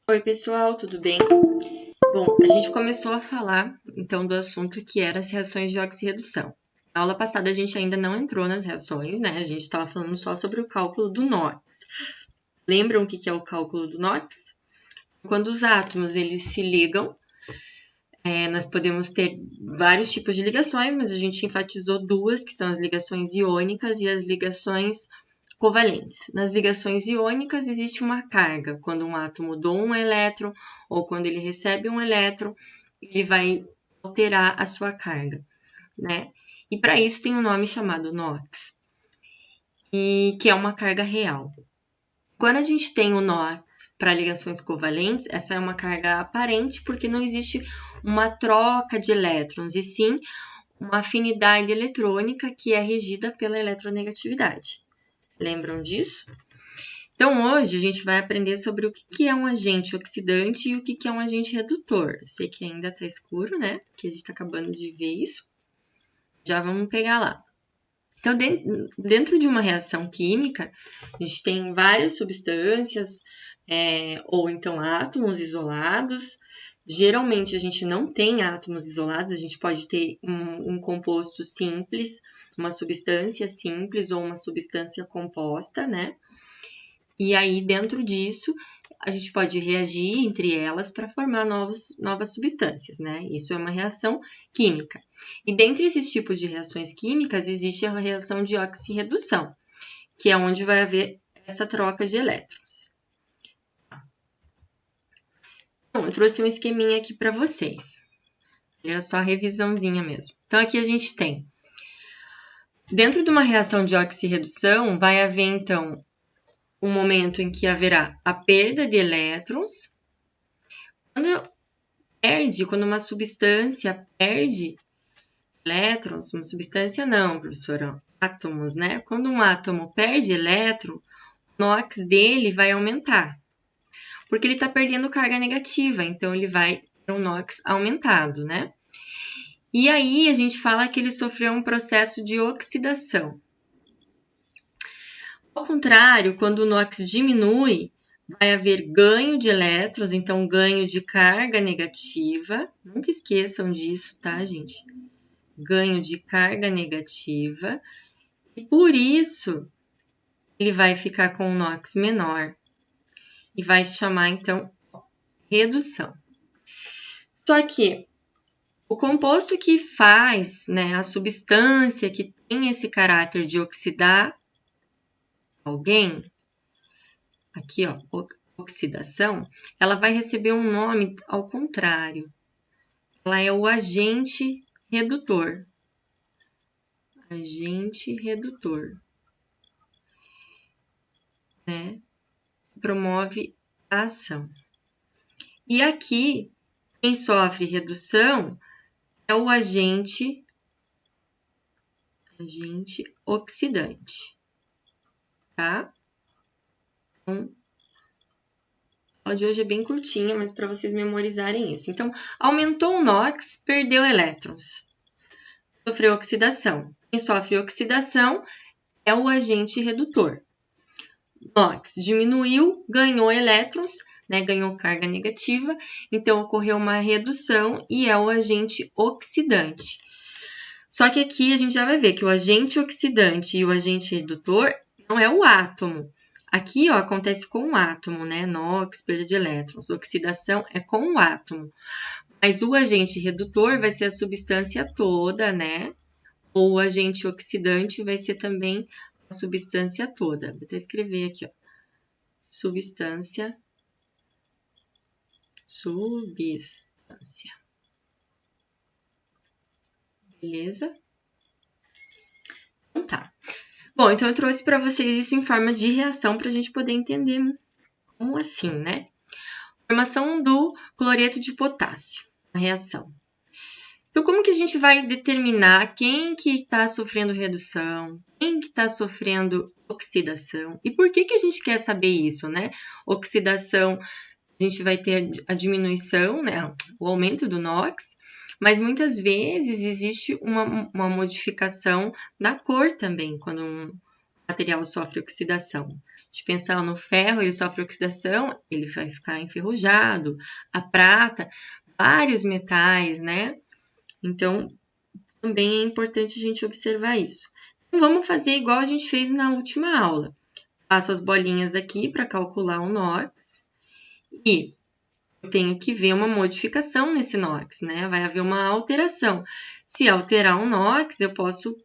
Oi, pessoal, tudo bem? Bom, a gente começou a falar, então, do assunto que era as reações de oxirredução. Na aula passada, a gente ainda não entrou nas reações, né? A gente estava falando só sobre o cálculo do NOx. Lembram o que é o cálculo do NOx? Quando os átomos eles se ligam, nós podemos ter vários tipos de ligações, mas a gente enfatizou duas, que são as ligações iônicas e as ligações covalentes. Nas ligações iônicas existe uma carga. Quando um átomo doa um elétron ou quando ele recebe um elétron, ele vai alterar a sua carga, né? E para isso tem um nome chamado NOx, e que é uma carga real. Quando a gente tem o NOx para ligações covalentes, essa é uma carga aparente porque não existe uma troca de elétrons, e sim uma afinidade eletrônica que é regida pela eletronegatividade. Lembram disso? Então, hoje a gente vai aprender sobre o que é um agente oxidante e o que é um agente redutor. Eu sei que ainda está escuro, né? Porque a gente está acabando de ver isso. Já vamos pegar lá. Então, dentro de uma reação química, a gente tem várias substâncias, ou então átomos isolados. Geralmente, a gente não tem átomos isolados, a gente pode ter um composto simples, uma substância simples ou uma substância composta, né? E aí, dentro disso, a gente pode reagir entre elas para formar novas substâncias, né? Isso é uma reação química. E dentre esses tipos de reações químicas, existe a reação de oxirredução, que é onde vai haver essa troca de elétrons. Bom, eu trouxe um esqueminha aqui para vocês. Era só a revisãozinha mesmo. Então, aqui a gente tem, dentro de uma reação de oxirredução, vai haver, então, um momento em que haverá a perda de elétrons. Quando uma substância perde elétrons, uma substância não, professora, átomos, né? Quando um átomo perde elétron, o NOx dele vai aumentar, porque ele está perdendo carga negativa, então ele vai ter um NOx aumentado, né? E aí a gente fala que ele sofreu um processo de oxidação. Ao contrário, quando o NOx diminui, vai haver ganho de elétrons, então ganho de carga negativa. Nunca esqueçam disso, tá, gente? Ganho de carga negativa. E por isso, ele vai ficar com um NOx menor. E vai se chamar, então, redução. Só que o composto que faz, né, a substância que tem esse caráter de oxidar alguém, aqui, ó, oxidação, ela vai receber um nome ao contrário. Ela é o agente redutor. Agente redutor, né? Promove a ação. E aqui, quem sofre redução é o agente oxidante, tá? Então, a aula de hoje é bem curtinha, mas para vocês memorizarem isso. Então, aumentou o NOx, perdeu elétrons. Sofreu oxidação. Quem sofre oxidação é o agente redutor. NOx diminuiu, ganhou elétrons, né, ganhou carga negativa, então ocorreu uma redução e é o agente oxidante. Só que aqui a gente já vai ver que o agente oxidante e o agente redutor não é o átomo. Aqui, ó, acontece com o átomo, né? NOx, perda de elétrons. Oxidação é com o átomo. Mas o agente redutor vai ser a substância toda, né? Ou o agente oxidante vai ser também a substância toda. Vou até escrever aqui, ó. Substância. Beleza? Então tá. Bom, então eu trouxe para vocês isso em forma de reação para a gente poder entender como assim, né? Formação do cloreto de potássio, a reação. Então, como que a gente vai determinar quem que está sofrendo redução, quem que está sofrendo oxidação? E por que a gente quer saber isso, né? Oxidação, a gente vai ter a diminuição, né? O aumento do NOx, mas muitas vezes existe uma modificação da cor também, quando um material sofre oxidação? De pensar no ferro, ele sofre oxidação, ele vai ficar enferrujado. A prata, vários metais, né? Então, também é importante a gente observar isso. Então, vamos fazer igual a gente fez na última aula. Passo as bolinhas aqui para calcular o NOx e eu tenho que ver uma modificação nesse NOx, né? Vai haver uma alteração. Se alterar o NOx, eu posso,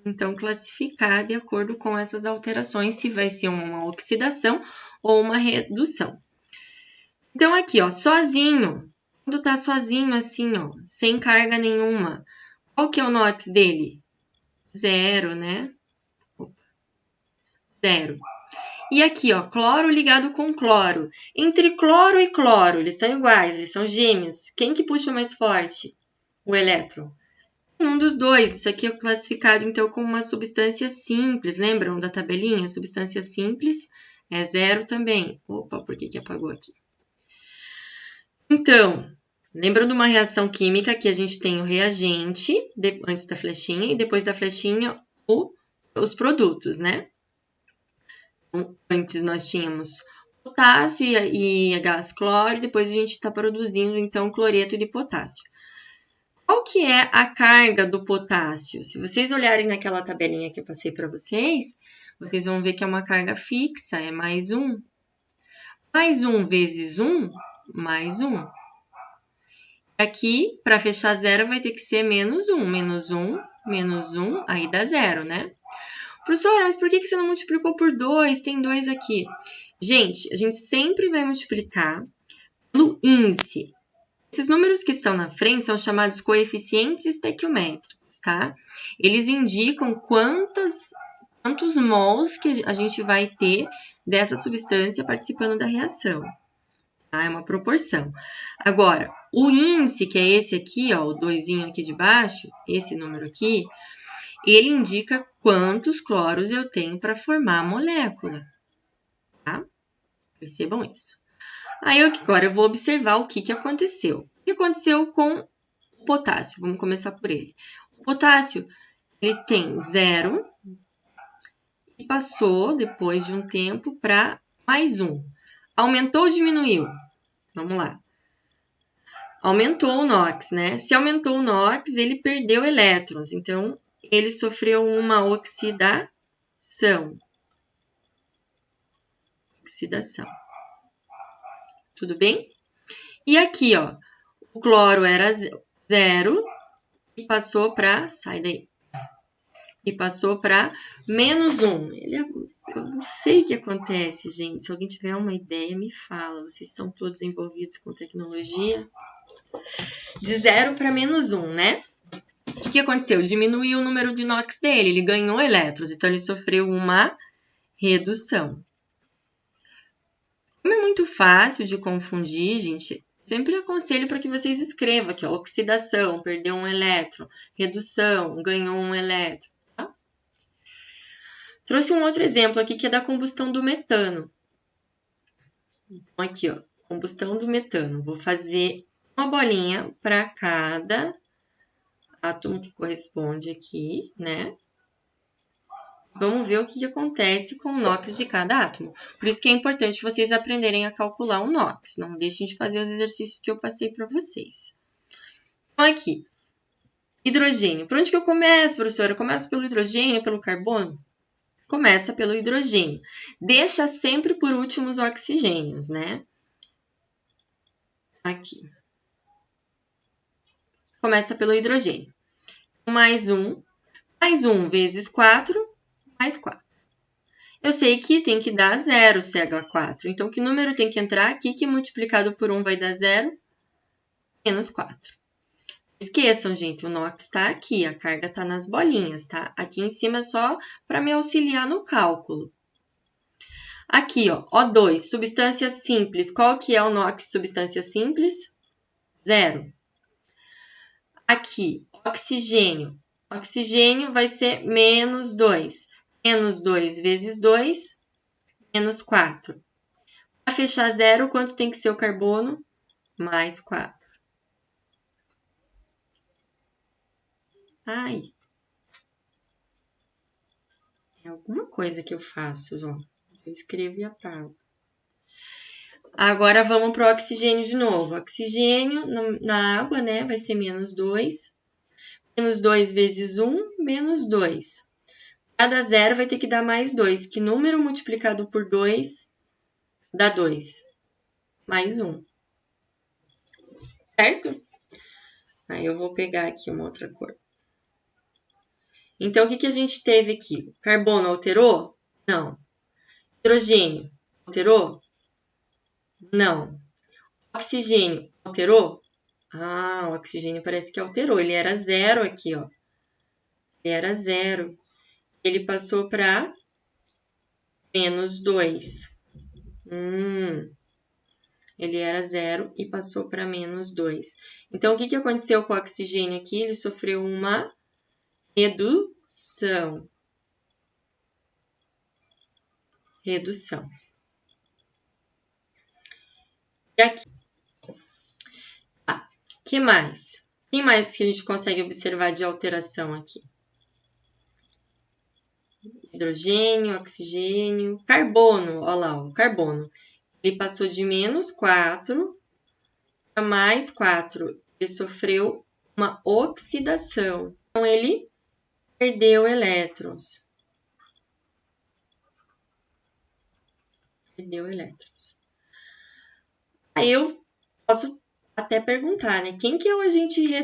então, classificar de acordo com essas alterações, se vai ser uma oxidação ou uma redução. Então, aqui, ó, sozinho, quando tá sozinho assim, ó, sem carga nenhuma, qual que é o NOx dele? 0, né? 0. E aqui, ó, cloro ligado com cloro. Entre cloro e cloro, eles são iguais, eles são gêmeos. Quem que puxa mais forte? O elétron. Um dos dois. Isso aqui é classificado, então, como uma substância simples. Lembram da tabelinha? Substância simples é 0 também. Opa, por que apagou aqui? Então, lembram de uma reação química que a gente tem o reagente antes da flechinha e depois da flechinha os produtos, né? Antes nós tínhamos potássio e gás cloro, e depois a gente está produzindo, então, cloreto de potássio. Qual que é a carga do potássio? Se vocês olharem naquela tabelinha que eu passei para vocês, vocês vão ver que é uma carga fixa, é mais 1. Mais 1 vezes 1, mais 1. Aqui, para fechar zero, vai ter que ser menos 1. Menos 1, menos 1, aí dá 0, né? Professora, mas por que você não multiplicou por 2? Tem 2 aqui. Gente, a gente sempre vai multiplicar pelo índice. Esses números que estão na frente são chamados coeficientes estequiométricos, tá? Eles indicam quantos mols que a gente vai ter dessa substância participando da reação. Tá? É uma proporção. Agora, o índice, que é esse aqui, ó, o 2 aqui de baixo, esse número aqui, ele indica quantos cloros eu tenho para formar a molécula. Tá? Percebam isso. Aí, agora eu vou observar o que aconteceu. O que aconteceu com o potássio? Vamos começar por ele. O potássio, ele tem 0 e passou, depois de um tempo, para mais 1. Aumentou ou diminuiu? Vamos lá. Aumentou o NOx, né? Se aumentou o NOx, ele perdeu elétrons. Então, ele sofreu uma oxidação. Oxidação. Tudo bem? E aqui, ó, o cloro era 0 e passou para... Sai daí. E passou para menos 1. Eu não sei o que acontece, gente. Se alguém tiver uma ideia, me fala. Vocês estão todos envolvidos com tecnologia. De 0 para menos 1, né? O que aconteceu? Diminuiu o número de NOx dele. Ele ganhou elétrons, então ele sofreu uma redução. Como é muito fácil de confundir, gente, sempre aconselho para que vocês escrevam aqui, ó, oxidação, perdeu um elétron, redução, ganhou um elétron. Tá? Trouxe um outro exemplo aqui que é da combustão do metano. Então, aqui, ó, combustão do metano. Vou fazer uma bolinha para cada átomo que corresponde aqui, né? Vamos ver o que acontece com o NOx de cada átomo. Por isso que é importante vocês aprenderem a calcular o NOx. Não deixem de fazer os exercícios que eu passei para vocês. Então, aqui, hidrogênio. Por onde que eu começo, professora? Eu começo pelo hidrogênio, pelo carbono? Começa pelo hidrogênio. Deixa sempre por último os oxigênios, né? Aqui. Começa pelo hidrogênio. Mais 1 vezes 4, mais 4. Eu sei que tem que dar 0 CH4. Então, que número tem que entrar aqui que multiplicado por 1 vai dar 0? Menos 4. Esqueçam, gente, o NOx está aqui, a carga está nas bolinhas, tá? Aqui em cima é só para me auxiliar no cálculo. Aqui, ó, O2, substância simples. Qual que é o NOx substância simples? 0. Aqui, oxigênio. Oxigênio vai ser menos 2. Menos 2 vezes 2, menos 4. Para fechar zero, quanto tem que ser o carbono? Mais 4. Ai. É alguma coisa que eu faço, ó. Eu escrevo e apago. Agora, vamos para o oxigênio de novo. Oxigênio na água, né, vai ser menos 2. Menos 2 vezes 1, menos 2. Cada zero vai ter que dar mais 2. Que número multiplicado por 2 dá 2? Mais 1. Certo? Aí eu vou pegar aqui uma outra cor. Então, o que a gente teve aqui? Carbono alterou? Não. Hidrogênio alterou? Não. Oxigênio alterou? Ah, o oxigênio parece que alterou. Ele era 0 aqui, ó. Ele era 0. Ele passou para menos 2. Ele era 0 e passou para menos 2. Então, o que aconteceu com o oxigênio aqui? Ele sofreu uma redução. Redução. E aqui. Tá. Que mais? O que mais que a gente consegue observar de alteração aqui? Hidrogênio, oxigênio, carbono. Olha lá, o carbono. Ele passou de menos 4 para mais 4. Ele sofreu uma oxidação. Então, ele perdeu elétrons. Perdeu elétrons. Aí eu posso até perguntar, né? Quem que é o agente Quem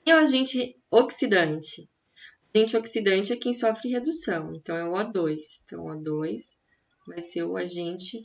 é o agente oxidante? O agente oxidante é quem sofre redução. Então, é o O2. Então, o O2 vai ser o agente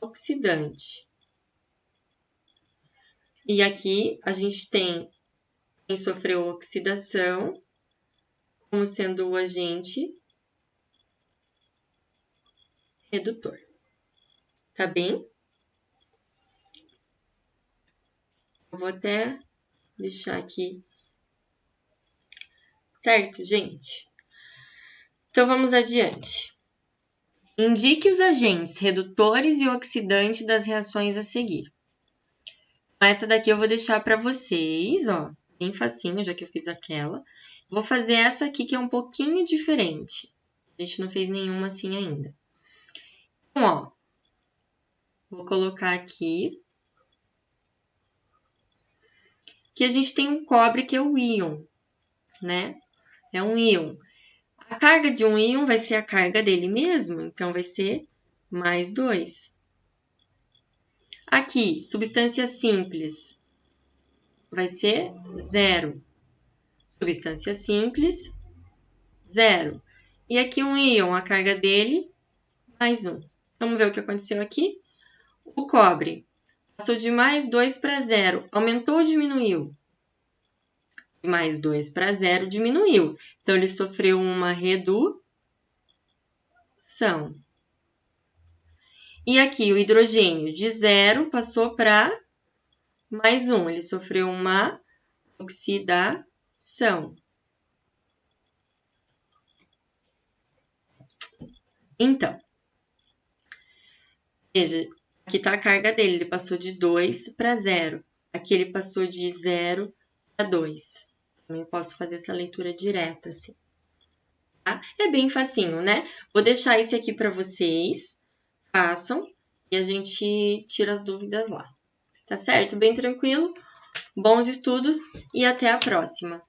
oxidante. E aqui a gente tem quem sofreu oxidação como sendo o agente redutor. Tá bem? Eu vou até deixar aqui. Certo, gente? Então, vamos adiante. Indique os agentes redutores e oxidantes das reações a seguir. Essa daqui eu vou deixar para vocês, ó, bem facinho, já que eu fiz aquela. Vou fazer essa aqui que é um pouquinho diferente. A gente não fez nenhuma assim ainda. Então, ó, vou colocar aqui que a gente tem um cobre que é o íon, né? É um íon. A carga de um íon vai ser a carga dele mesmo, então vai ser mais 2. Aqui, substância simples, vai ser 0. Substância simples, 0. E aqui um íon, a carga dele, mais 1. Vamos ver o que aconteceu aqui? O cobre passou de mais 2 para 0. Aumentou ou diminuiu? De mais 2 para 0, diminuiu. Então, ele sofreu uma redução. E aqui, o hidrogênio de 0 passou para mais 1. Ele sofreu uma oxidação. Então, veja, aqui está a carga dele. Ele passou de 2 para 0. Aqui ele passou de 0 para 2. Também posso fazer essa leitura direta, assim. Tá? É bem facinho, né? Vou deixar esse aqui para vocês. Façam e a gente tira as dúvidas lá. Tá certo? Bem tranquilo? Bons estudos e até a próxima!